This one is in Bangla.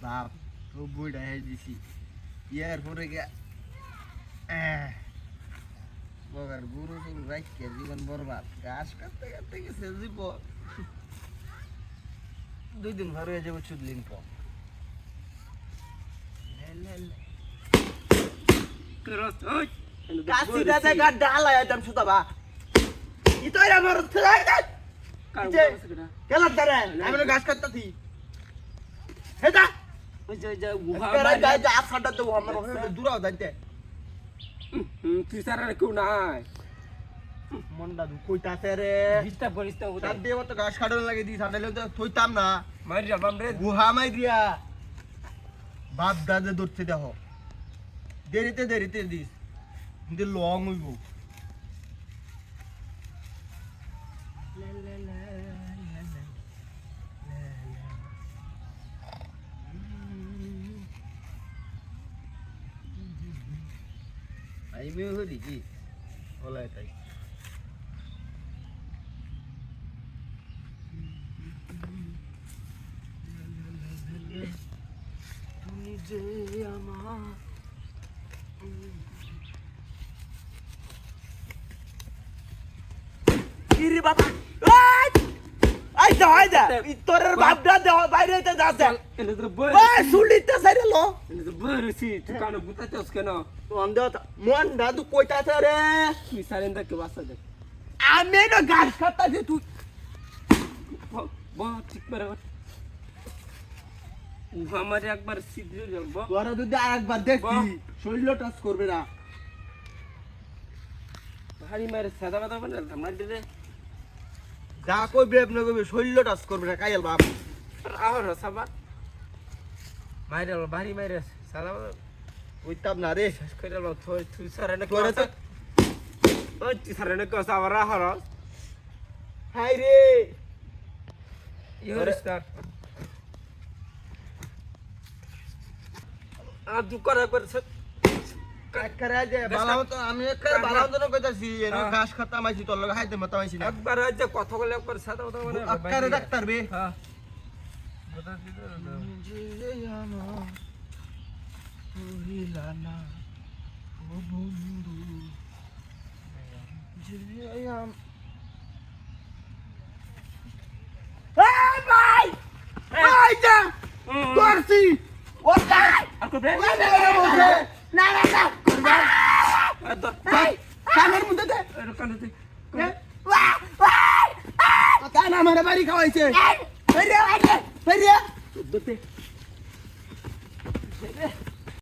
বাপ তো বইটা হয়ে দিছি ইয়ার পরে গিয়া বগার গুরু টুরু রাখকে জীবন বরবাদ ঘাস কাটতে কাটতে গেছে জীবন 2 দিন ভরে হয়ে যাবো চুদলিন পর কাশি দাদা গা ডালা একদম সুতাবা ইতোই আমার থাই দে কেলা ধরে আমি ঘাস কাটতাছি হেদা ওই যে গুহা করে যাই যা আছাটা তো আমার দূরাও যাইতে তুই সারা কেউ নাই মন্ডা দু কইতাছে রে ডিস্টার্ব করিস তো তার দিয়ে তো ঘাস কাটন লাগে দি সাটালে তো থইতাম না মারি যাবাম রে গুহা মাই দিয়া বাপ দাদা ধরতে দেখো দেরিতে দেরিতে দিস কিন্তু লং হইব আইমিও হলি কি বলা তাই তুমি যে আমার কিরে বাবা আই যা আই যা তোরের বাপডা দেওয়া বাইরে তে যাচ্ছে এনে তো বই ওই সুলিতে সাইরে লো এনে তো বইরছি তুই কানো গুতাছস কেন মন্ডা মন্ডা তুই কইতাছে রে তুই সারেন দা কে বাসা দে আমি না গাছ কাটতাছি তুই ব ঠিক করে আমার একবার সিদ্ধ যাব তোরা যদি আরেকবার দেখি শরীর টাচ করবে না ভারী মারে সাদা বাদা বানা আমরা দিলে যা কই ব্রেভ না কইবে শরীর টাচ করবে না কাইল বাপ আহর সাবা মাইরে ভারী মাইরে সাদা বাদা কইতাম না রে শেষ করে লো তুই সারেন তোরা তো ওই তুই সারেন কে সাবার আহর হাই রে ইহর স্টার আর দু করে করছে কাকরা যে বালাও তো আমি একবার বালাও তো কইতাছি এনো ঘাস খাতা মাইছি তোর লগে হাইতে মত মাইছি না একবার যে কথা বলে একবার সাদা বাদা মানে আকারে ডাক্তার বে হ্যাঁ যে আমার কহিলা না ও বন্ধু যে আম এই ভাই এই যা করছি ও তাই আর কো বে না না না ভাই কানের মধ্যে দে এর কানতে কান আমার বাড়ি খাওয়াইছে বাইরে বাইরে বাইরে দতে